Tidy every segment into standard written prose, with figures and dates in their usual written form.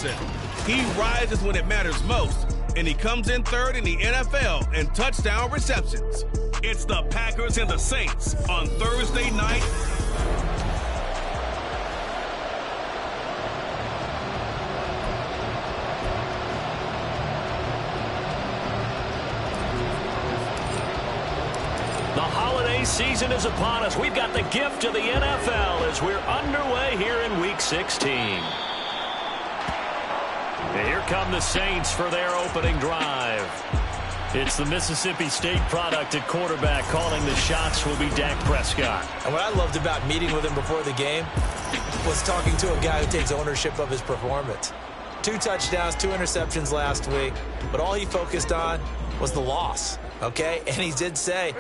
Jefferson. He rises when it matters most, and he comes in third in the NFL in touchdown receptions. It's the Packers and the Saints on Thursday night. The holiday season is upon us. We've got the gift of the NFL as we're underway here in Week 16. And here come the Saints for their opening drive. It's the Mississippi State product at quarterback. Calling the shots will be Dak Prescott. And what I loved about meeting with him before the game was talking to a guy who takes ownership of his performance. 2 touchdowns, 2 interceptions last week, but all he focused on was the loss. Okay, and he did say,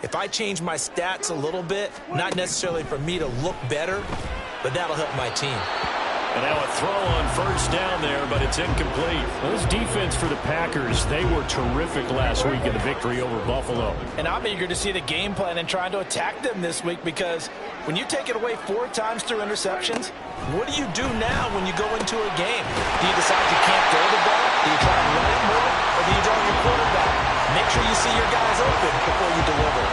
if I change my stats a little bit, not necessarily for me to look better, but that'll help my team. And now a throw on first down there, but it's incomplete. Those defense for the Packers, they were terrific last week in the victory over Buffalo. And I'm eager to see the game plan and trying to attack them this week, because when you take it away 4 times through interceptions, what do you do now when you go into a game? Do you decide you can't throw the ball? Do you try and run it more? Or do you draw your quarterback? Make sure you see your guys open before you deliver.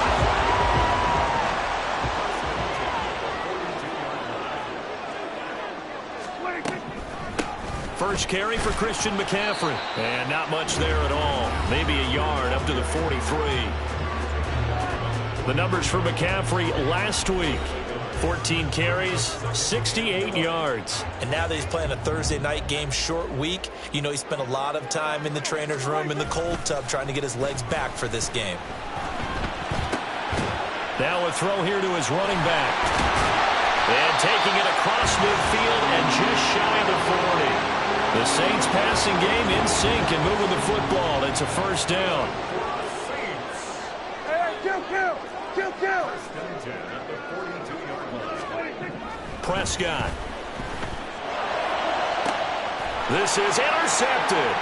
First carry for Christian McCaffrey. And not much there at all. Maybe a yard up to the 43. The numbers for McCaffrey last week. 14 carries, 68 yards. And now that he's playing a Thursday night game, short week, you know he spent a lot of time in the trainer's room, in the cold tub, trying to get his legs back for this game. Now a throw here to his running back. And taking it across midfield and just shy of the 40. The Saints passing game in sync and moving the football. It's a first down. Prescott. This is intercepted.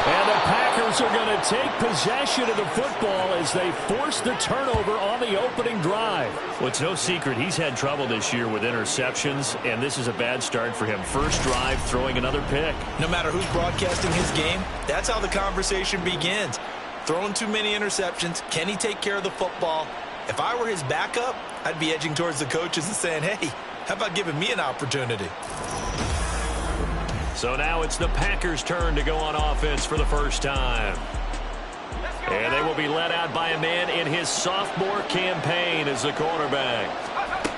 And the Packers are going to take possession of the football as they force the turnover on the opening drive. Well, it's no secret he's had trouble this year with interceptions, and this is a bad start for him. First drive, throwing another pick. No matter who's broadcasting his game, that's how the conversation begins. Throwing too many interceptions. Can he take care of the football? If I were his backup, I'd be edging towards the coaches and saying, hey, how about giving me an opportunity? So now it's the Packers' turn to go on offense for the first time. And they will be led out by a man in his sophomore campaign as the quarterback.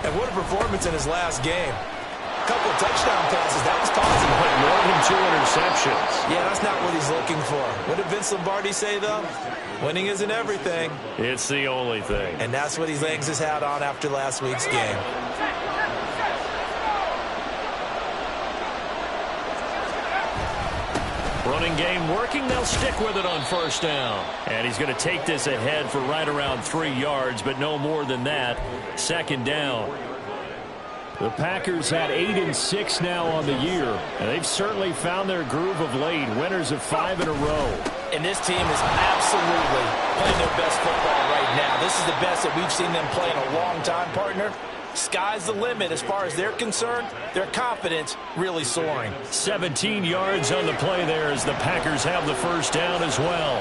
And what a performance in his last game. A couple of touchdown passes, that was positive. But more than 2 interceptions. Yeah, that's not what he's looking for. What did Vince Lombardi say, though? Winning isn't everything. It's the only thing. And that's what he hangs his hat on after last week's game. Running game working. They'll stick with it on first down. And he's going to take this ahead for right around 3 yards, but no more than that. Second down. The Packers had 8-6 now on the year, and they've certainly found their groove of late. Winners of 5 in a row. And this team is absolutely playing their best football right now. This is the best that we've seen them play in a long time, partner. Sky's the limit as far as they're concerned. Their confidence really soaring. 17 yards on the play there as the Packers have the first down as well.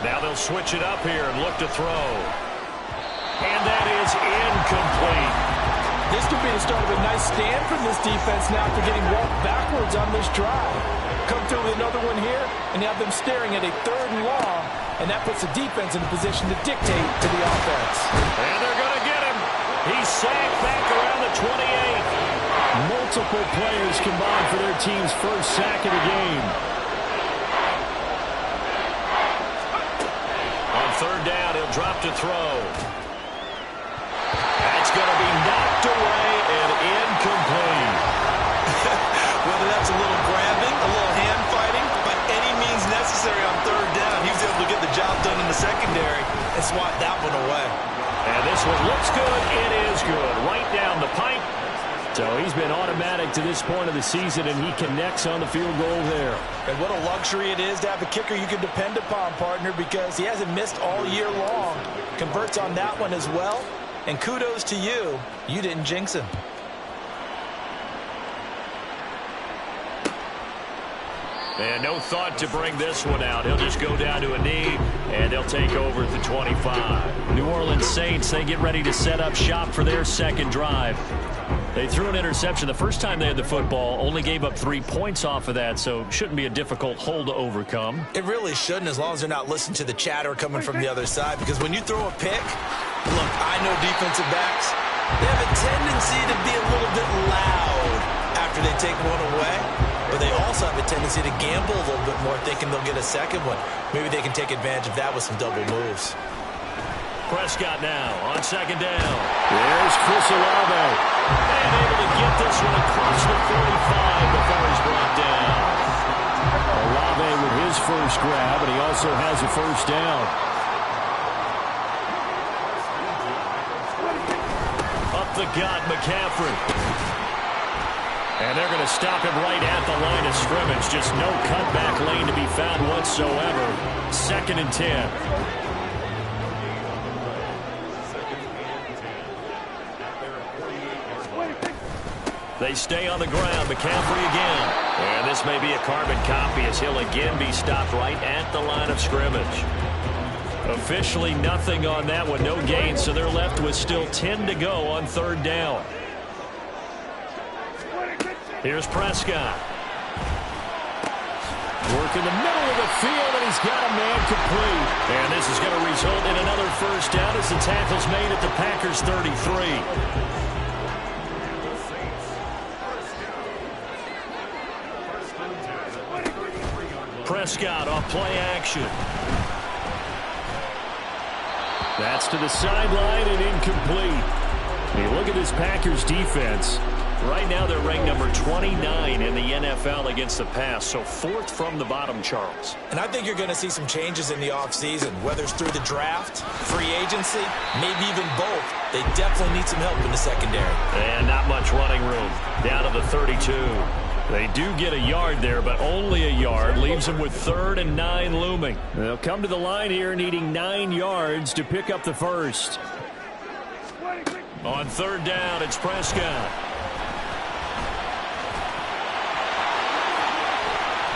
Now they'll switch it up here and look to throw. And that is incomplete. This could be the start of a nice stand from this defense now after getting walked backwards on this drive. Come through with another one here, and you have them staring at a 3rd and long, and that puts the defense in a position to dictate to the offense. And they're going to get him. He's sacked back around the 28. Multiple players combined for their team's first sack of the game. On 3rd down, he'll drop to throw. That's going to be knocked away and incomplete. Whether that's a little grabbing, a little hand fighting, by any means necessary on 3rd down, he was able to get the job done in the secondary and swat that one away. And this one looks good. It is good. Right down the pipe. So he's been automatic to this point of the season, and he connects on the field goal there. And what a luxury it is to have a kicker you can depend upon, partner, because he hasn't missed all year long. Converts on that one as well. And kudos to you. You didn't jinx him. And no thought to bring this one out. He'll just go down to a knee, and they'll take over at the 25. New Orleans Saints, they get ready to set up shop for their second drive. They threw an interception the first time they had the football, only gave up 3 points off of that, so shouldn't be a difficult hole to overcome. It really shouldn't, as long as they're not listening to the chatter coming from the other side, because when you throw a pick, look, I know defensive backs, they have a tendency to be a little bit loud after they take one away. But they also have a tendency to gamble a little bit more, thinking they'll get a second one. Maybe they can take advantage of that with some double moves. Prescott now on second down. There's Chris Olave. And able to get this one across the 45 before he's brought down. Olave with his first grab, and he also has a first down. Up the gut, McCaffrey. And they're going to stop him right at the line of scrimmage. Just no cutback lane to be found whatsoever. 2nd and 10. They stay on the ground. McCaffrey again. And this may be a carbon copy as he'll again be stopped right at the line of scrimmage. Officially nothing on that one. No gain, so they're left with still 10 to go on 3rd down. Here's Prescott. Work in the middle of the field, and he's got a man complete. And this is going to result in another first down as the tackle's made at the Packers' 33. Prescott off play action. That's to the sideline and incomplete. Hey, look at this Packers defense. Right now they're ranked number 29 in the NFL against the pass, so 4th from the bottom, Charles. And I think you're going to see some changes in the offseason, whether it's through the draft, free agency, maybe even both. They definitely need some help in the secondary. And not much running room. Down to the 32. They do get a yard there, but only a yard. Leaves them with 3rd and 9 looming. They'll come to the line here needing 9 yards to pick up the first. On 3rd down, it's Prescott.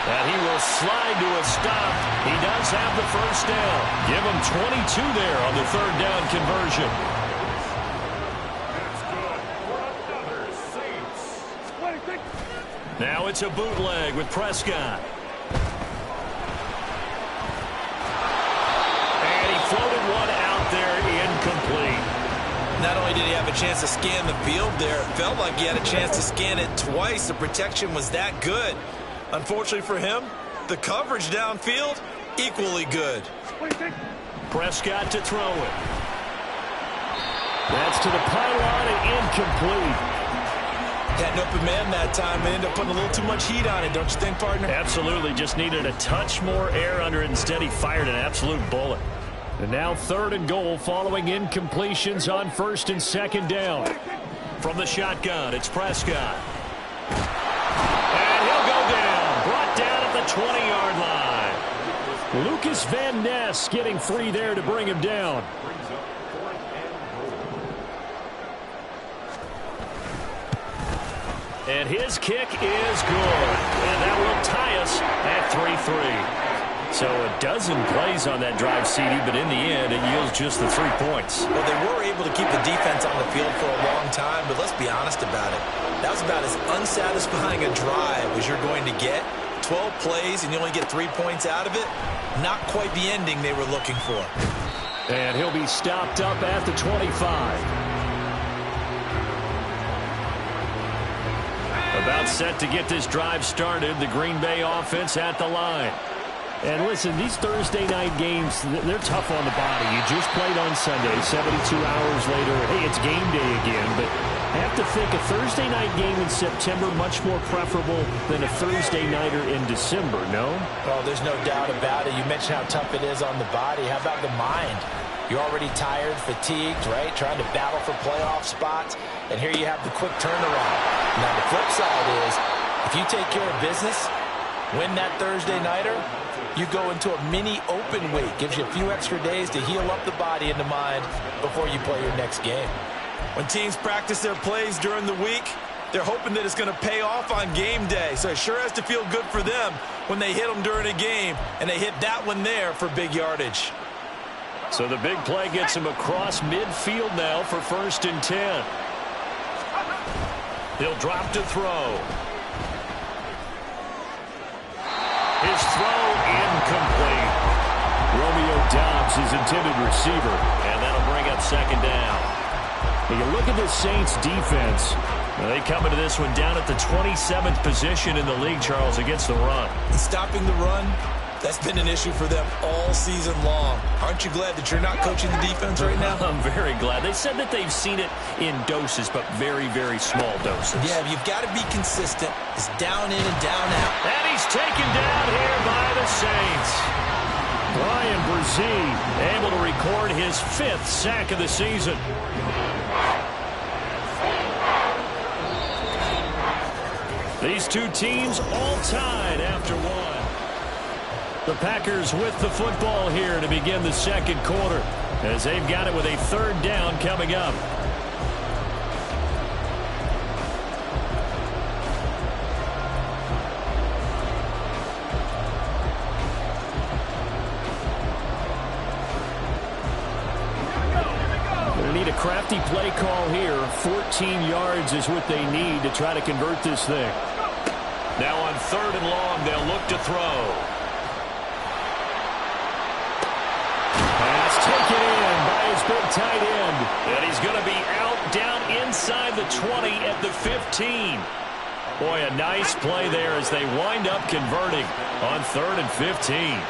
And he will slide to a stop. He does have the first down. Give him 22 there on the 3rd down conversion. Now it's a bootleg with Prescott. And he floated one out there incomplete. Not only did he have a chance to scan the field there, it felt like he had a chance to scan it twice. The protection was that good. Unfortunately for him, the coverage downfield, equally good. Prescott to throw it. That's to the pylon and incomplete. Had an open man that time and ended up putting a little too much heat on it, don't you think, partner? Absolutely. Just needed a touch more air under it. Instead, he fired an absolute bullet. And now 3rd and goal following incompletions on 1st and 2nd down. From the shotgun, it's Prescott. And he'll go down. Brought down at the 20-yard line. Lucas Van Ness getting free there to bring him down. And his kick is good. And that will tie us at 3-3. So a dozen plays on that drive, CD, but in the end, it yields just the 3 points. Well, they were able to keep the defense on the field for a long time, but let's be honest about it. That was about as unsatisfying a drive as you're going to get. 12 plays and you only get 3 points out of it. Not quite the ending they were looking for. And he'll be stopped up at the 25. About set to get this drive started. The Green Bay offense at the line. And listen, these Thursday night games, they're tough on the body. You just played on Sunday, 72 hours later. Hey, it's game day again. But I have to think a Thursday night game in September much more preferable than a Thursday nighter in December, no? Oh, there's no doubt about it. You mentioned how tough it is on the body. How about the mind? You're already tired, fatigued, right? Trying to battle for playoff spots. And here you have the quick turnaround. Now, the flip side is, if you take care of business, Win that Thursday nighter, you go into a mini open week. Gives you a few extra days to heal up the body and the mind before you play your next game. When teams practice their plays during the week, they're hoping that it's going to pay off on game day. So it sure has to feel good for them when they hit them during a game, and they hit that one there for big yardage. So the big play gets him across midfield now for 1st and 10. He'll drop to throw. His throw incomplete. Romeo Doubs is intended receiver, and that'll bring up 2nd down. When you look at the Saints defense, they come into this one down at the 27th position in the league, Charles, against the run. Stopping the run, that's been an issue for them all season long. Aren't you glad that you're not coaching the defense right now? I'm very glad. They said that they've seen it in doses, but very, very small doses. Yeah, you've got to be consistent. It's down in and down out. And he's taken down here by the Saints. Brian Brzee able to record his 5th sack of the season. These two teams all tied after one. The Packers with the football here to begin the 2nd quarter, as they've got it with a 3rd down coming up. Going to need a crafty play call here. 14 yards is what they need to try to convert this thing. Now on 3rd and long, they'll look to throw. Pass taken in by his big tight end. And he's going to be out down inside the 20 at the 15. Boy, a nice play there as they wind up converting on 3rd and 15.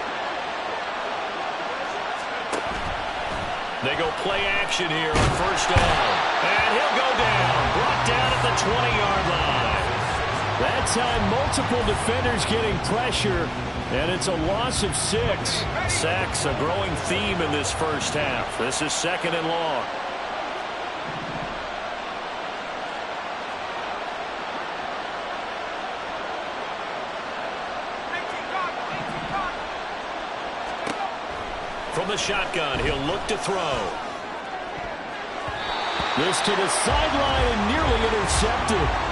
They go play action here on 1st down. And he'll go down. Brought down at the 20-yard line. That time, multiple defenders getting pressure, and it's a loss of 6. Sacks, a growing theme in this first half. This is 2nd and long. From the shotgun, he'll look to throw. This to the sideline and nearly intercepted.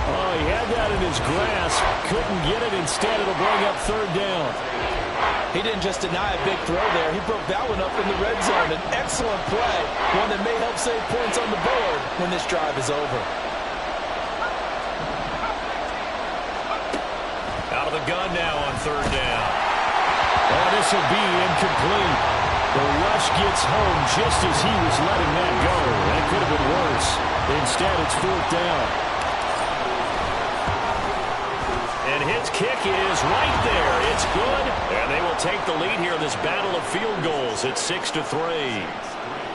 Oh, he had that in his grasp. Couldn't get it. Instead, it'll bring up 3rd down. He didn't just deny a big throw there. He broke that one up in the red zone. An excellent play. One that may help save points on the board when this drive is over. Out of the gun now on 3rd down. Oh, this will be incomplete. The rush gets home just as he was letting that go. That could have been worse. Instead, it's 4th down. And his kick is right there. It's good. And they will take the lead here in this battle of field goals. It's 6-3.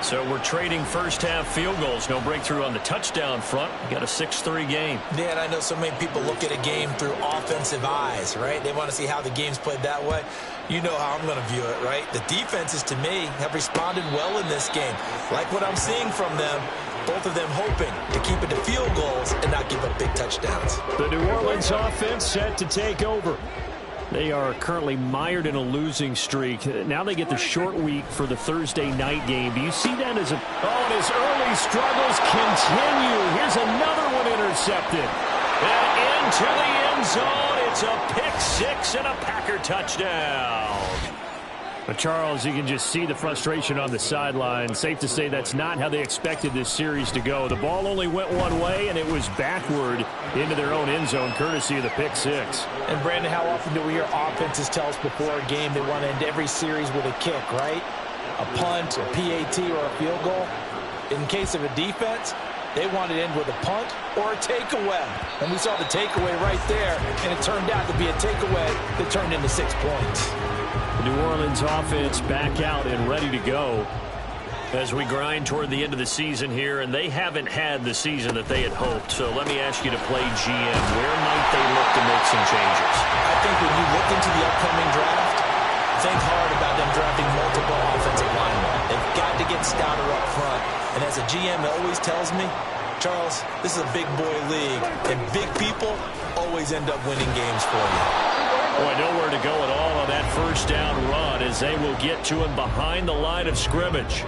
So we're trading first-half field goals. No breakthrough on the touchdown front. We got a 6-3 game. Yeah, and I know so many people look at a game through offensive eyes, right? They want to see how the game's played that way. You know how I'm going to view it, right? The defenses, to me, have responded well in this game. Like what I'm seeing from them. Both of them hoping to keep it to field goals and not give up big touchdowns. The New Orleans offense set to take over. They are currently mired in a losing streak. Now they get the short week for the Thursday night game. Do you see that as a... Oh, and his early struggles continue. Here's another one intercepted. And into the end zone. It's a pick-6 and a Packer touchdown. But Charles, you can just see the frustration on the sideline. Safe to say that's not how they expected this series to go. The ball only went one way, and it was backward into their own end zone, courtesy of the pick-6. And, Brandon, how often do we hear offenses tell us before a game they want to end every series with a kick, right? A punt, a PAT, or a field goal. In case of a defense, they wanted to end with a punt or a takeaway. And we saw the takeaway right there, and it turned out to be a takeaway that turned into 6 points. The New Orleans offense back out and ready to go as we grind toward the end of the season here, and they haven't had the season that they had hoped. So let me ask you to play GM. Where might they look to make some changes? I think when you look into the upcoming draft, think hard about them drafting multiple offensive linemen. They've got to get stouter up front. And as a GM always tells me, Charles, this is a big boy league, and big people always end up winning games for you. Boy, nowhere to go at all on that first down run as they will get to him behind the line of scrimmage.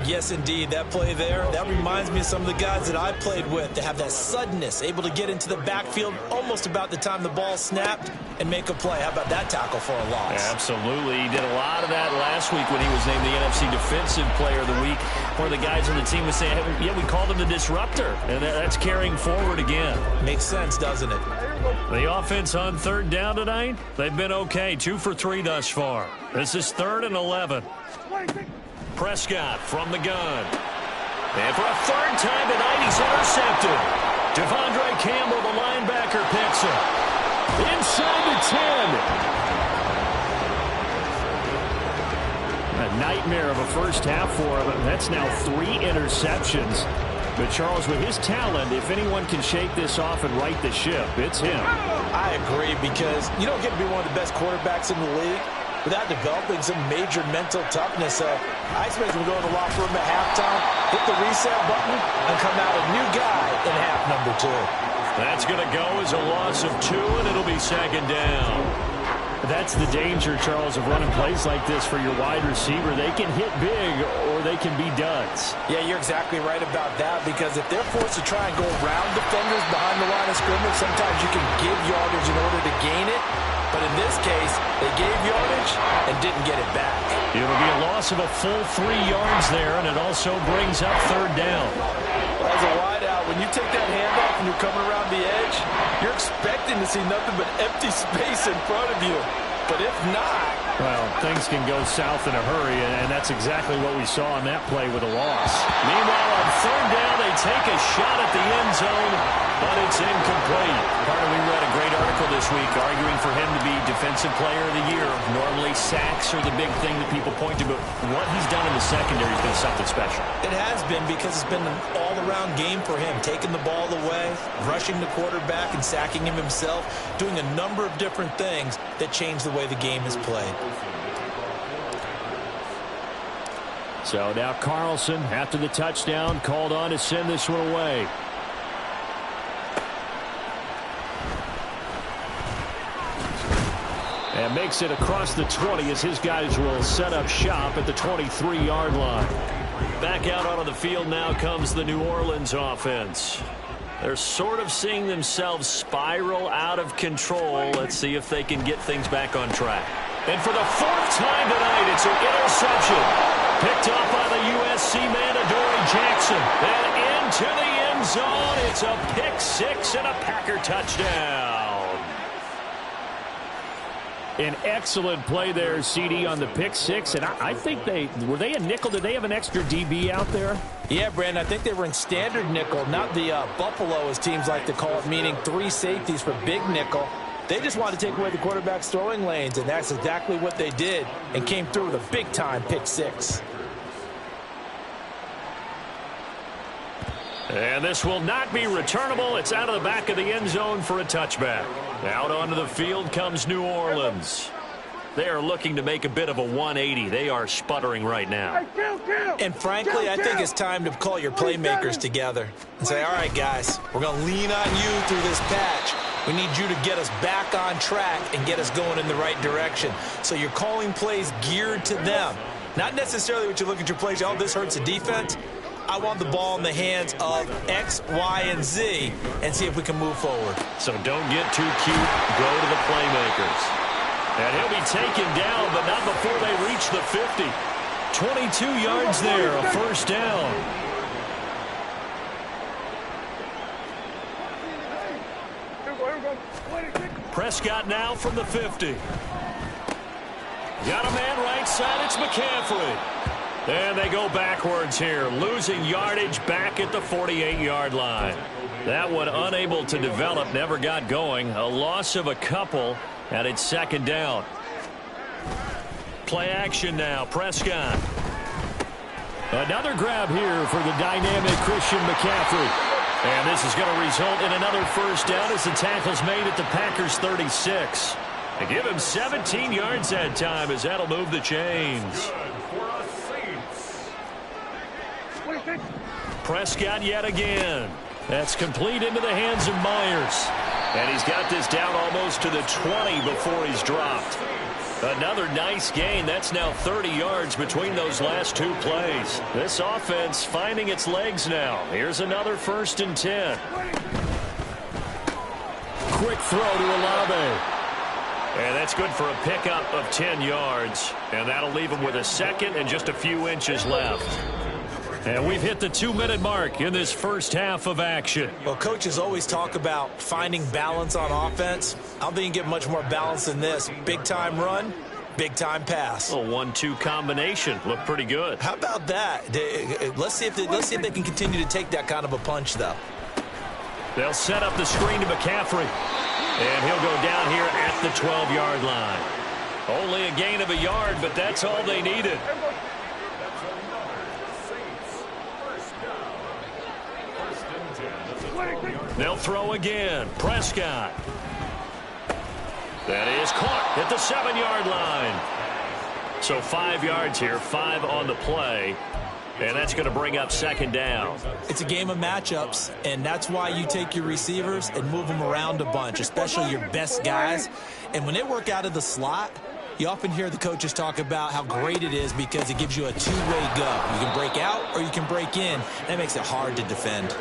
Yes, indeed. That play there, that reminds me of some of the guys that I played with that have that suddenness, able to get into the backfield almost about the time the ball snapped and make a play. How about that tackle for a loss? Yeah, absolutely. He did a lot of that last week when he was named the NFC Defensive Player of the Week. One of the guys on the team was saying, hey, yeah, we called him the disruptor, and that's carrying forward again. Makes sense, doesn't it? The offense on third down tonight, they've been okay. 2 for 3 thus far. This is 3rd and 11. Prescott from the gun. And for a third time tonight, he's intercepted. Devondre Campbell, the linebacker, picks him. Inside the 10. A nightmare of a first half for him. That's now 3 interceptions. But, Charles, with his talent, if anyone can shake this off and right the ship, it's him. I agree, because you don't get to be one of the best quarterbacks in the league without developing some major mental toughness. I expect him to go in the locker room at halftime, hit the reset button, and come out a new guy in half number 2. That's going to go as a loss of 2, and it'll be 2nd down. That's the danger, Charles, of running plays like this for your wide receiver. They can hit big or they can be duds. Yeah, you're exactly right about that, because if they're forced to try and go around defenders behind the line of scrimmage, sometimes you can give yardage in order to gain it. But in this case, they gave yardage and didn't get it back. It'll be a loss of a full 3 yards there, and it also brings up 3rd down. As a wideout, when you take that handoff and you're coming around the edge, you're expecting to see nothing but empty space in front of you. But if not... Well, things can go south in a hurry, and that's exactly what we saw on that play with a loss. Meanwhile, on 3rd down, they take a shot at the end zone, but it's incomplete. Carter, we read a great article this week arguing for him to be Defensive Player of the Year. Normally, sacks are the big thing that people point to, but what he's done in the secondary has been something special. It has been, because it's been an all-around game for him, taking the ball away, rushing the quarterback and sacking him himself, doing a number of different things that change the way the game is played. So now Carlson, after the touchdown, called on to send this one away. And makes it across the 20 as his guys will set up shop at the 23-yard line. Back out onto the field now comes the New Orleans offense. They're sort of seeing themselves spiral out of control. Let's see if they can get things back on track. And for the 4th time tonight, it's an interception. Picked off by the USC man, Adoree Jackson. And into the end zone. It's a pick 6 and a Packer touchdown. An excellent play there, CD, on the pick 6. And I think were they a nickel? Did they have an extra DB out there? Yeah, Brandon, I think they were in standard nickel, not the Buffalo, as teams like to call it, meaning 3 safeties for big nickel. They just wanted to take away the quarterback's throwing lanes, and that's exactly what they did, and came through with a big-time pick 6. And this will not be returnable. It's out of the back of the end zone for a touchback. Out onto the field comes New Orleans. They are looking to make a bit of a 180. They are sputtering right now. And frankly, I think it's time to call your playmakers together and say, all right, guys, we're going to lean on you through this patch. We need you to get us back on track and get us going in the right direction. So you're calling plays geared to them. Not necessarily what you look at your plays, oh, this hurts the defense. I want the ball in the hands of X, Y, and Z and see if we can move forward. So don't get too cute. Go to the playmakers. And he'll be taken down, but not before they reach the 50. 22 yards there, a 1st down. Prescott now from the 50. Got a man right side, it's McCaffrey. And they go backwards here, losing yardage back at the 48-yard line. That one unable to develop, never got going. A loss of a couple, and it's 2nd down. Play action now, Prescott. Another grab here for the dynamic Christian McCaffrey. And this is going to result in another 1st down as the tackle's made at the Packers' 36. They give him 17 yards that time as that'll move the chains. Prescott yet again. That's complete into the hands of Myers. And he's got this down almost to the 20 before he's dropped. Another nice gain. That's now 30 yards between those last two plays. This offense finding its legs now. Here's another 1st and 10. Quick throw to Olave. And that's good for a pickup of 10 yards. And that'll leave him with a second and just a few inches left. And we've hit the 2-minute mark in this first half of action. Well, coaches always talk about finding balance on offense. I don't think you can get much more balance than this. Big-time run, big-time pass. A 1-2 combination. Looked pretty good. How about that? Let's see if they can continue to take that kind of a punch, though. They'll set up the screen to McCaffrey. And he'll go down here at the 12-yard line. Only a gain of a yard, but that's all they needed. They'll throw again. Prescott. That is caught at the 7-yard line. So 5 yards here, 5 on the play. And that's going to bring up 2nd down. It's a game of matchups, and that's why you take your receivers and move them around a bunch, especially your best guys. And when they work out of the slot, you often hear the coaches talk about how great it is because it gives you a two-way go. You can break out or you can break in. That makes it hard to defend.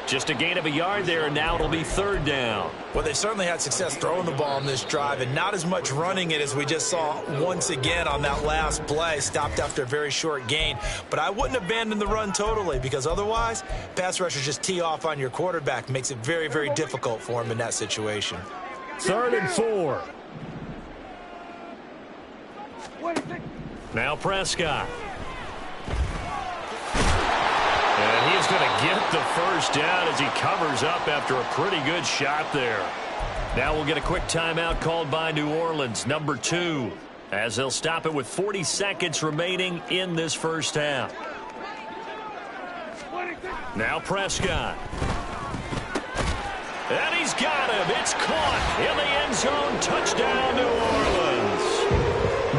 Just a gain of a yard there, and now it'll be 3rd down. Well, they certainly had success throwing the ball on this drive, and not as much running it as we just saw once again on that last play. Stopped after a very short gain. But I wouldn't abandon the run totally, because otherwise, pass rushers just tee off on your quarterback. Makes it very, very difficult for him in that situation. 3rd and 4. Now Prescott. And he is going to get the first down as he covers up after a pretty good shot there. Now we'll get a quick timeout called by New Orleans, number 2, as they'll stop it with 40 seconds remaining in this first half. Now Prescott. And he's got him. It's caught in the end zone. Touchdown, New Orleans.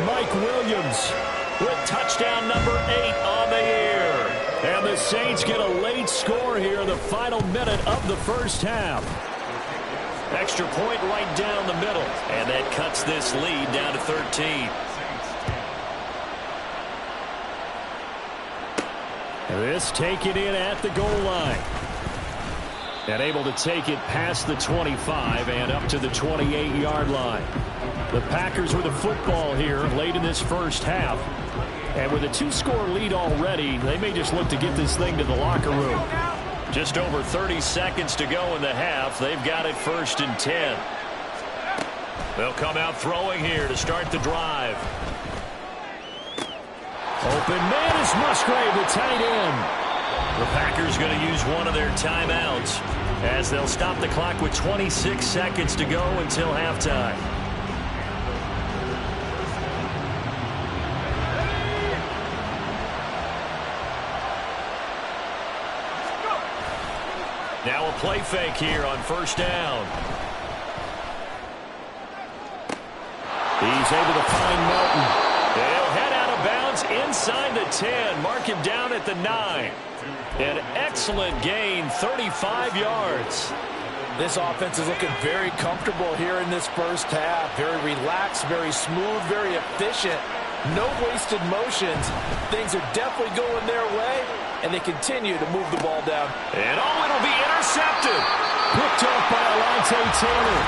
Mike Williams with touchdown number 8 on the year. And the Saints get a late score here in the final minute of the first half. Extra point right down the middle. And that cuts this lead down to 13. This taken in at the goal line. And able to take it past the 25 and up to the 28-yard line. The Packers with the football here late in this first half. And with a 2-score lead already, they may just look to get this thing to the locker room. Just over 30 seconds to go in the half. They've got it 1st and 10. They'll come out throwing here to start the drive. Open man is Musgrave, the tight end. The Packers going to use one of their timeouts as they'll stop the clock with 26 seconds to go until halftime. Now a play fake here on 1st down. He's able to find Melton. They'll head out of bounds inside the 10. Mark him down at the 9. An excellent gain, 35 yards. This offense is looking very comfortable here in this first half. Very relaxed, very smooth, very efficient. No wasted motions. Things are definitely going their way, and they continue to move the ball down. And it'll be intercepted. Picked off by Alontae Taylor.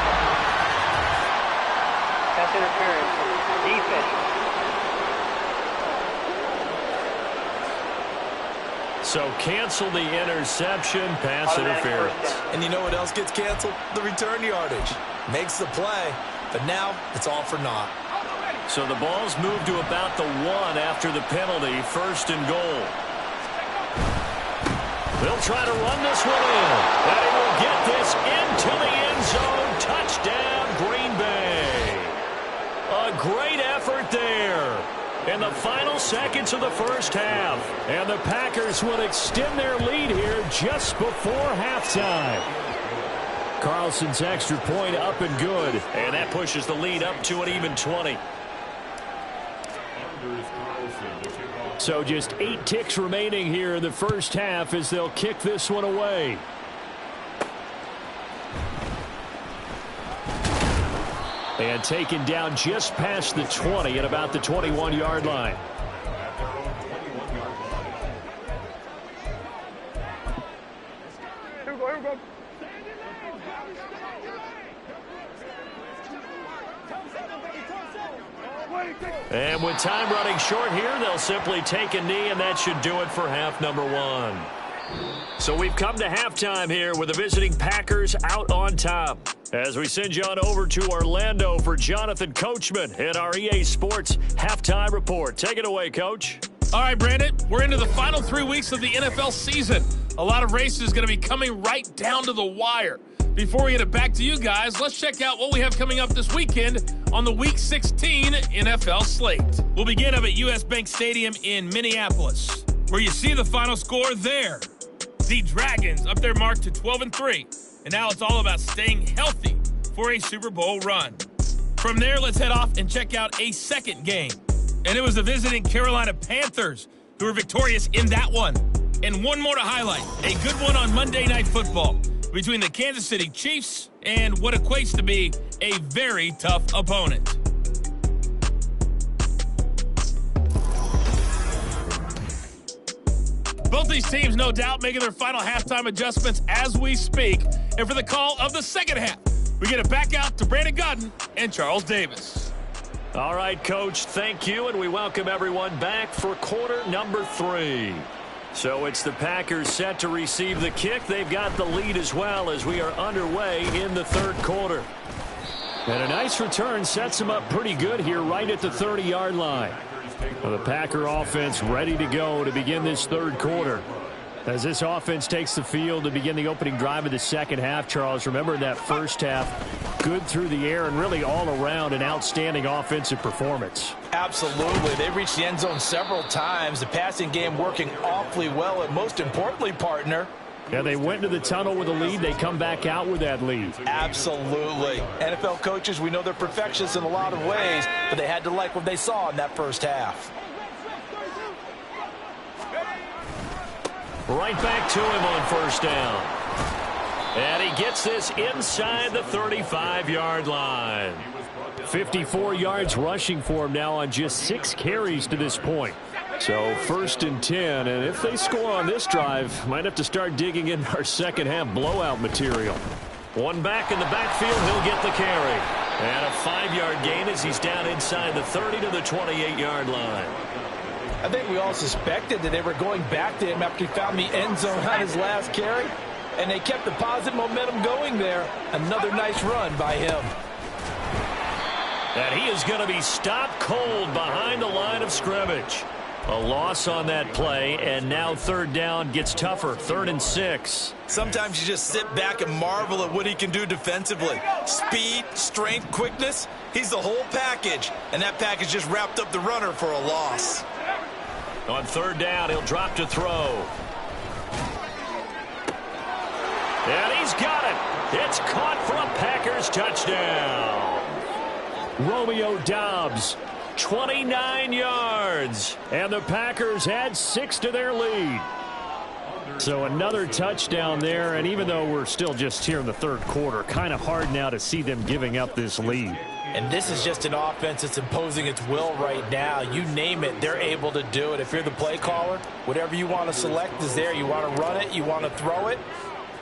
That's interference. Defense. So cancel the interception, pass interference. And you know what else gets canceled? The return yardage. Makes the play, but now it's all for naught. So the ball's moved to about the 1 after the penalty, 1st and goal. They'll try to run this one in. And he will get this into the end zone. Touchdown, Green Bay. A great effort there in the final seconds of the first half. And the Packers will extend their lead here just before halftime. Carlson's extra point up and good. And that pushes the lead up to an even 20. So just 8 ticks remaining here in the first half as they'll kick this one away. And taken down just past the 20 at about the 21-yard line. And with time running short here, they'll simply take a knee, and that should do it for half number one. So we've come to halftime here with the visiting Packers out on top. As we send you on over to Orlando for Jonathan Coachman in our EA Sports Halftime Report. Take it away, Coach. All right, Brandon, we're into the final 3 weeks of the NFL season. A lot of races going to be coming right down to the wire. Before we get it back to you guys, let's check out what we have coming up this weekend on the Week 16 NFL slate. We'll begin up at US Bank Stadium in Minneapolis, where you see the final score there. The Dragons up their mark to 12-3, and now it's all about staying healthy for a Super Bowl run. From there, let's head off and check out a second game. And it was the visiting Carolina Panthers who were victorious in that one. And one more to highlight, a good one on Monday Night Football between the Kansas City Chiefs and what equates to be a very tough opponent. Both these teams, no doubt, making their final halftime adjustments as we speak. And for the call of the second half, we get it back out to Brandon Gaudin and Charles Davis. All right, Coach, thank you, and we welcome everyone back for quarter number 3. So it's the Packers set to receive the kick. They've got the lead as well as we are underway in the third quarter. And a nice return sets them up pretty good here right at the 30-yard line. Well, the Packer offense ready to go to begin this third quarter. As this offense takes the field to begin the opening drive of the second half, Charles, remember that first half, good through the air and really all around an outstanding offensive performance. Absolutely. They reached the end zone several times. The passing game working awfully well, and most importantly, partner, yeah, they went into the tunnel with a lead. They come back out with that lead. Absolutely. NFL coaches, we know they're perfectionists in a lot of ways, but they had to like what they saw in that first half. Right back to him on first down. And he gets this inside the 35-yard line. 54 yards rushing for him now on just 6 carries to this point. So first and 10, and if they score on this drive, might have to start digging in our second half blowout material. One back in the backfield, he'll get the carry. And a 5-yard gain as he's down inside the 30 to the 28-yard line. I think we all suspected that they were going back to him after he found the end zone on his last carry, and they kept the positive momentum going there. Another nice run by him. And he is going to be stopped cold behind the line of scrimmage. A loss on that play, and now third down gets tougher. 3rd and 6. Sometimes you just sit back and marvel at what he can do defensively. Speed, strength, quickness, he's the whole package. And that package just wrapped up the runner for a loss. On third down, he'll drop to throw. And he's got it. It's caught for a Packers touchdown. Romeo Doubs, 29 yards. And the Packers add 6 to their lead. So another touchdown there. And even though we're still just here in the third quarter, kind of hard now to see them giving up this lead. And this is just an offense that's imposing its will right now. You name it, they're able to do it. If you're the play caller, whatever you want to select is there. You want to run it, you want to throw it.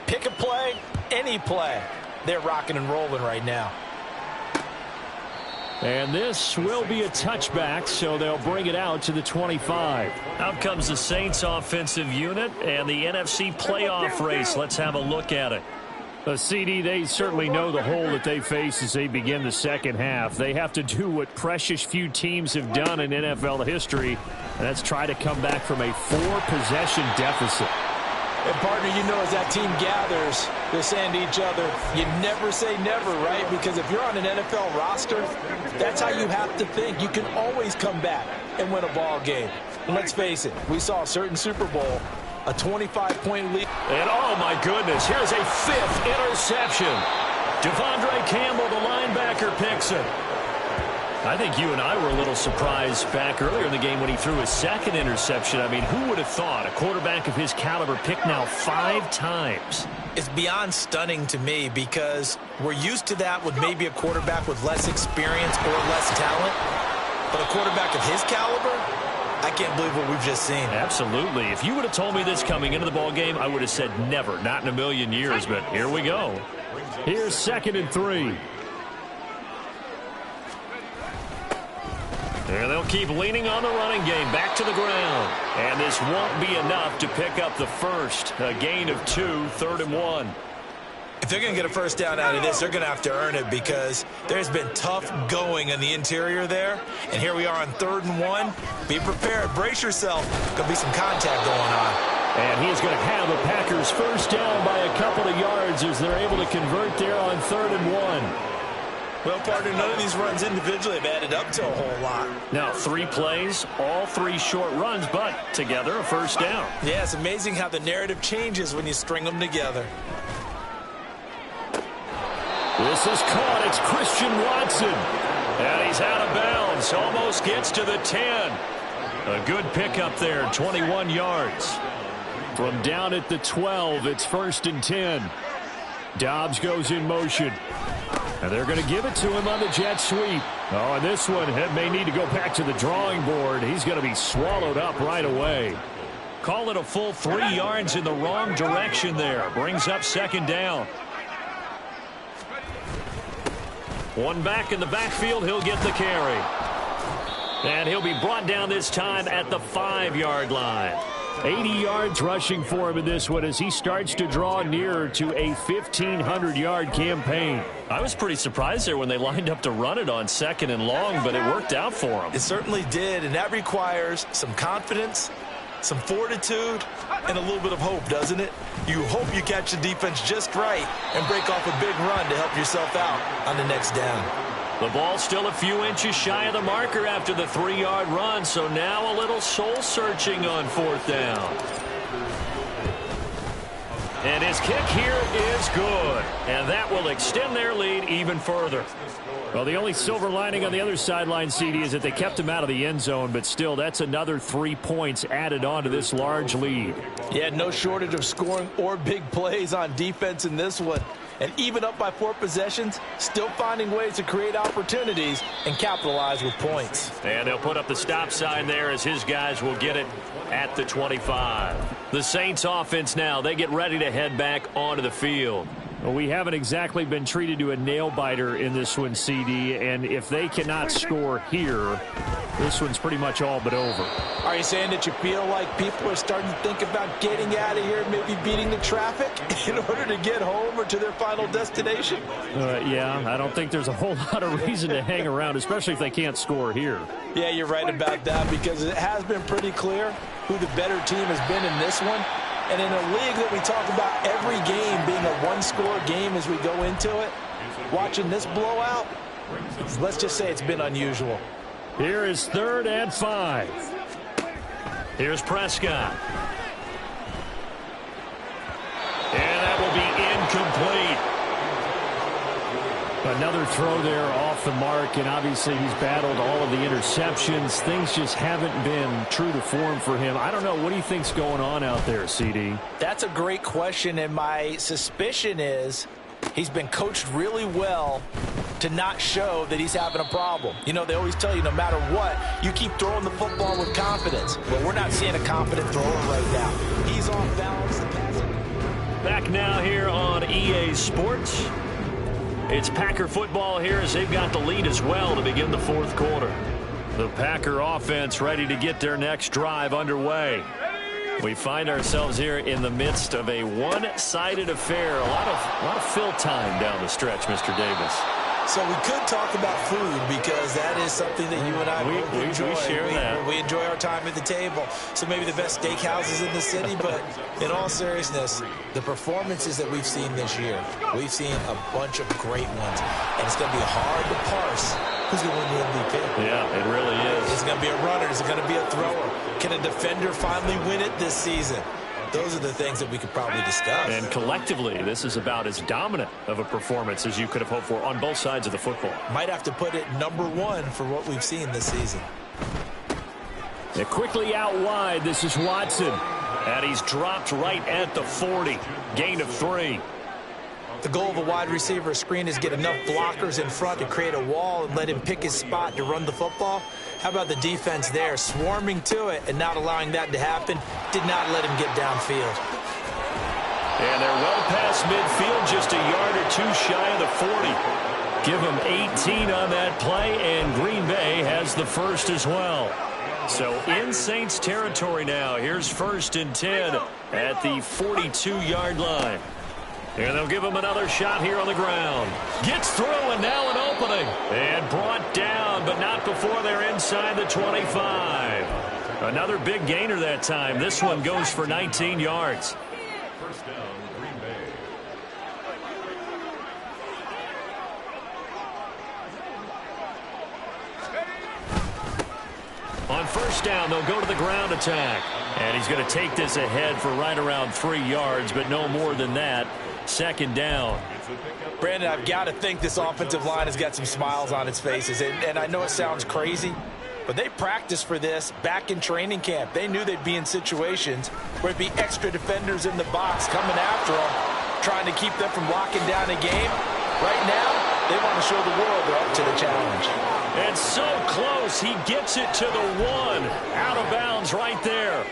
Pick a play, any play. They're rocking and rolling right now. And this will be a touchback, so they'll bring it out to the 25. Out comes the Saints offensive unit and the NFC playoff race. Let's have a look at it. CD, they certainly know the hole that they face as they begin the second half. They have to do what precious few teams have done in NFL history, and that's try to come back from a 4-possession deficit. And, partner, you know as that team gathers, they're saying to each other, you never say never, right? Because if you're on an NFL roster, that's how you have to think. You can always come back and win a ball game. And let's face it, we saw a certain Super Bowl, a 25-point lead. And, oh, my goodness, here's a 5th interception. Devondre Campbell, the linebacker, picks it. I think you and I were a little surprised back earlier in the game when he threw his second interception. I mean, who would have thought a quarterback of his caliber picked now 5 times? It's beyond stunning to me because we're used to that with maybe a quarterback with less experience or less talent. But a quarterback of his caliber, I can't believe what we've just seen. Absolutely. If you would have told me this coming into the ballgame, I would have said never, not in a million years. But here we go. Here's 2nd and 3. And they'll keep leaning on the running game back to the ground. And this won't be enough to pick up the first. A gain of 2, 3rd and 1. If they're going to get a first down out of this, they're going to have to earn it because there's been tough going in the interior there. And here we are on 3rd and 1. Be prepared. Brace yourself. Going to be some contact going on. And he's going to have a Packers first down by a couple of yards as they're able to convert there on 3rd and 1. Well, partner, none of these runs individually have added up to a whole lot. Now, 3 plays, all 3 short runs, but together a first down. Yeah, it's amazing how the narrative changes when you string them together. This is caught. It's Christian Watson. And he's out of bounds. Almost gets to the 10. A good pickup there, 21 yards. From down at the 12, it's 1st and 10. Dobbs goes in motion. And they're going to give it to him on the jet sweep. Oh, and this one may need to go back to the drawing board. He's going to be swallowed up right away. Call it a full 3 yards in the wrong direction there. Brings up 2nd down. One back in the backfield. He'll get the carry. And he'll be brought down this time at the 5-yard line. 80 yards rushing for him in this one as he starts to draw nearer to a 1,500-yard campaign. I was pretty surprised there when they lined up to run it on 2nd and long, but it worked out for him. It certainly did, and that requires some confidence, some fortitude, and a little bit of hope, doesn't it? You hope you catch the defense just right and break off a big run to help yourself out on the next down. The ball still a few inches shy of the marker after the 3-yard run, so now a little soul-searching on 4th down. And his kick here is good, and that will extend their lead even further. Well, the only silver lining on the other sideline, CD, is that they kept him out of the end zone, but still, that's another 3 points added on to this large lead. Yeah, no shortage of scoring or big plays on defense in this one. And even up by 4 possessions, still finding ways to create opportunities and capitalize with points. And they'll put up the stop sign there as his guys will get it at the 25. The Saints offense now, they get ready to head back onto the field. Well, we haven't exactly been treated to a nail-biter in this one, CD, and if they cannot score here, this one's pretty much all but over. Are you saying that you feel like people are starting to think about getting out of here, maybe beating the traffic in order to get home or to their final destination? Yeah, I don't think there's a whole lot of reason to hang around, especially if they can't score here. Yeah, you're right about that because it has been pretty clear who the better team has been in this one. And in a league that we talk about every game being a one-score game as we go into it, watching this blowout, let's just say it's been unusual. Here is 3rd and 5. Here's Prescott. And that will be incomplete. Another throw there off the mark, and obviously he's battled all of the interceptions. Things just haven't been true to form for him. I don't know. What do you think's going on out there, CD? That's a great question, and my suspicion is he's been coached really well to not show that he's having a problem. You know, they always tell you no matter what, you keep throwing the football with confidence. Well, we're not seeing a confident thrower right now. He's off balance. Back now here on EA Sports. It's Packer football here as they've got the lead as well to begin the 4th quarter. The Packer offense ready to get their next drive underway. We find ourselves here in the midst of a one-sided affair. A lot of fill time down the stretch, Mr. Davis. So we could talk about food because that is something that you and I enjoy. We share that. We enjoy our time at the table. So maybe the best steakhouses in the city, but in all seriousness, the performances that we've seen this year, we've seen a bunch of great ones. And it's going to be hard to parse who's going to win the MVP. Yeah, it really is. Is it going to be a runner? Is it going to be a thrower? Can a defender finally win it this season? those are the things that we could probably discuss. And collectively, this is about as dominant of a performance as you could have hoped for on both sides of the football. Might have to put it #1 for what we've seen this season. And quickly out wide, this is Watson. And he's dropped right at the 40. Gain of 3. The goal of a wide receiver screen is get enough blockers in front to create a wall and let him pick his spot to run the football. How about the defense there, swarming to it and not allowing that to happen? Did not let him get downfield. And they're well past midfield, just a yard or two shy of the 40. Give him 18 on that play, and Green Bay has the first as well. So in Saints territory now. Here's 1st and 10 at the 42-yard line. And they'll give him another shot here on the ground. Gets through, and now an opening. And brought down, but not before they're inside the 25. Another big gainer that time. This one goes for 19 yards. First down, Green Bay. On first down, they'll go to the ground attack. And he's going to take this ahead for right around 3 yards, but no more than that. 2nd down. Brandon, I've got to think this offensive line has got some smiles on its faces. And I know it sounds crazy, but they practiced for this back in training camp. They knew they'd be in situations where it'd be extra defenders in the box coming after them, trying to keep them from locking down a game. Right now, they want to show the world they're up to the challenge. And so close, he gets it to the 1. Out of bounds right there.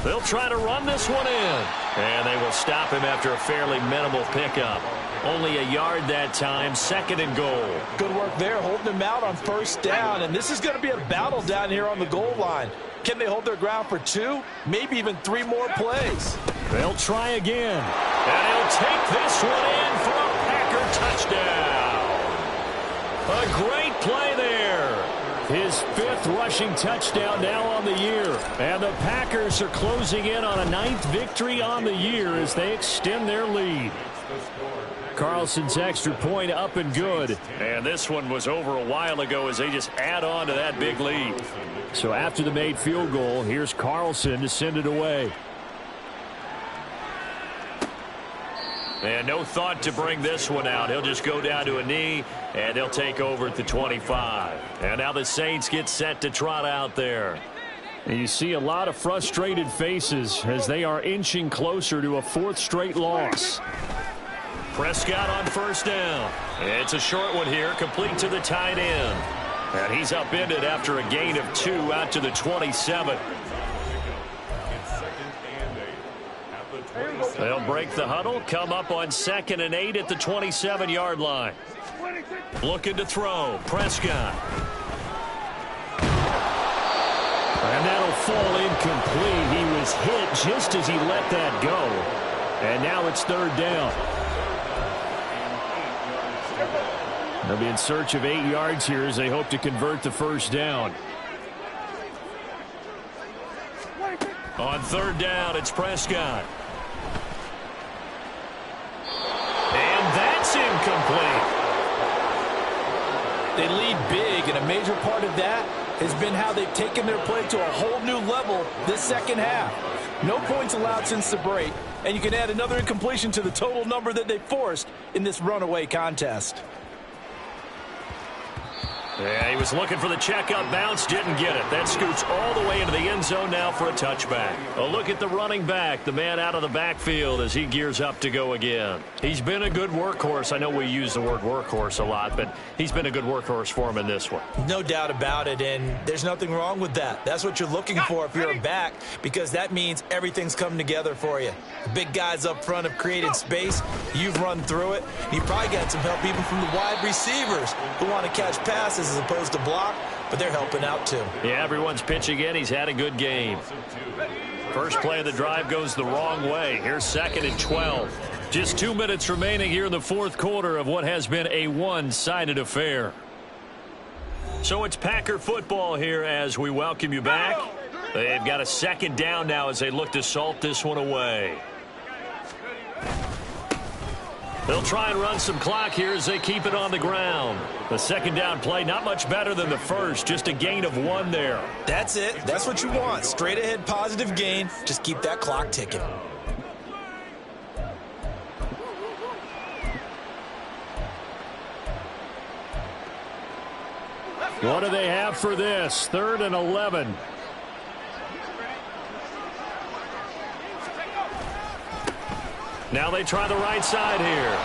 They'll try to run this one in. And they will stop him after a fairly minimal pickup. Only a yard that time, 2nd and goal. Good work there, holding him out on 1st down. And this is going to be a battle down here on the goal line. Can they hold their ground for 2, maybe even 3 more plays? They'll try again. And he'll take this one in for a Packer touchdown. A great play there. His 5th rushing touchdown now on the year. And the Packers are closing in on a 9th victory on the year as they extend their lead. Carlson's extra point up and good. And this one was over a while ago as they just add on to that big lead. So after the made field goal, here's Carlson to send it away. And no thought to bring this one out. He'll just go down to a knee, and they'll take over at the 25. And now the Saints get set to trot out there. And you see a lot of frustrated faces as they are inching closer to a 4th straight loss. Prescott on 1st down. It's a short one here, complete to the tight end. And he's upended after a gain of 2 out to the 27. They'll break the huddle, come up on 2nd and 8 at the 27-yard line. Looking to throw, Prescott. And that'll fall incomplete. He was hit just as he let that go. And now it's 3rd down. They'll be in search of 8 yards here as they hope to convert the 1st down. On 3rd down, it's Prescott. And that's incomplete. They lead big, and a major part of that has been how they've taken their play to a whole new level this 2nd half. No points allowed since the break, and you can add another incompletion to the total number that they forced in this runaway contest. Yeah, he was looking for the checkup bounce, didn't get it. That scoots all the way into the end zone now for a touchback. A look at the running back, the man out of the backfield as he gears up to go again. He's been a good workhorse. I know we use the word workhorse a lot, but he's been a good workhorse for him in this one. No doubt about it, and there's nothing wrong with that. That's what you're looking for if you're a back, because that means everything's coming together for you. The big guys up front have created space. You've run through it. You probably got some help even from the wide receivers who want to catch passes as opposed to block, but they're helping out too. Yeah, everyone's pitching in. He's had a good game. First play of the drive goes the wrong way. Here's 2nd and 12. Just 2 minutes remaining here in the 4th quarter of what has been a one-sided affair. So it's Packer football here as we welcome you back. They've got a 2nd down now as they look to salt this one away. They'll try and run some clock here as they keep it on the ground. The second down play, not much better than the first, just a gain of 1 there. That's it. That's what you want. Straight ahead, positive gain. Just keep that clock ticking. What do they have for this? 3rd and 11. Now they try the right side here.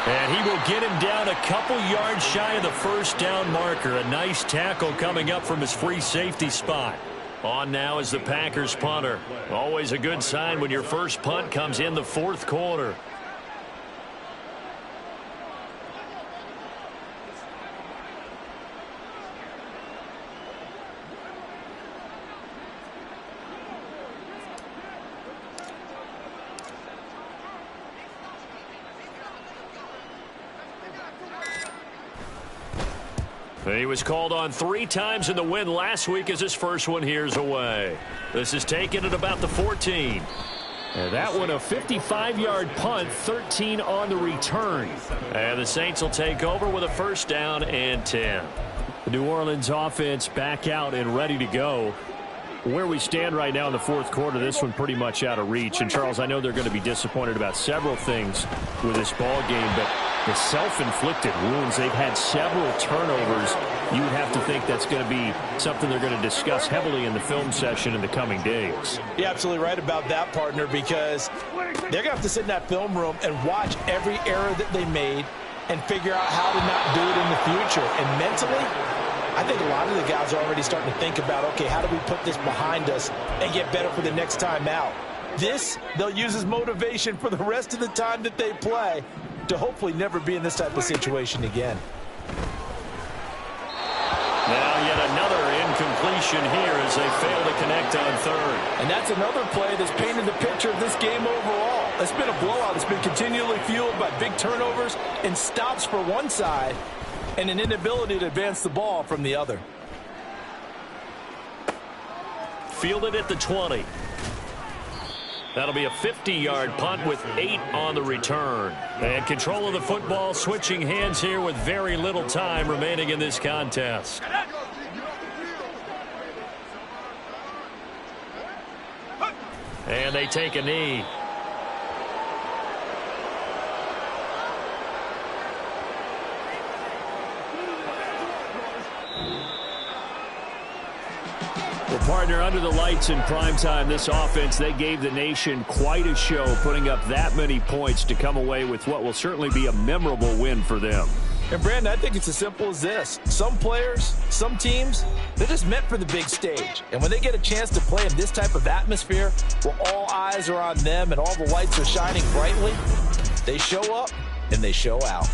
And he will get him down a couple yards shy of the first down marker. A nice tackle coming up from his free safety spot. On now is the Packers punter. Always a good sign when your first punt comes in the 4th quarter. He was called on 3 times in the win last week as his first one here's away. This is taken at about the 14. And that one a 55-yard punt, 13 on the return. And the Saints will take over with a 1st down and 10. The New Orleans offense back out and ready to go. Where we stand right now in the 4th quarter, this one pretty much out of reach. And, Charles, I know they're going to be disappointed about several things with this ball game, but the self-inflicted wounds, they've had several turnovers. You would have to think that's going to be something they're going to discuss heavily in the film session in the coming days. You're absolutely right about that, partner, because they're going to have to sit in that film room and watch every error that they made and figure out how to not do it in the future. And mentally, I think a lot of the guys are already starting to think about, okay, how do we put this behind us and get better for the next time out? This, they'll use as motivation for the rest of the time that they play to hopefully never be in this type of situation again. Now yet another incompletion here as they fail to connect on 3rd. And that's another play that's painted the picture of this game overall. It's been a blowout. It's been continually fueled by big turnovers and stops for one side and an inability to advance the ball from the other. Fielded at the 20. That'll be a 50-yard punt with 8 on the return. And control of the football, switching hands here with very little time remaining in this contest. And they take a knee. Well, partner, under the lights in primetime, this offense, they gave the nation quite a show, putting up that many points to come away with what will certainly be a memorable win for them. And, Brandon, I think it's as simple as this. Some players, some teams, they're just meant for the big stage. And when they get a chance to play in this type of atmosphere where all eyes are on them and all the lights are shining brightly, they show up and they show out.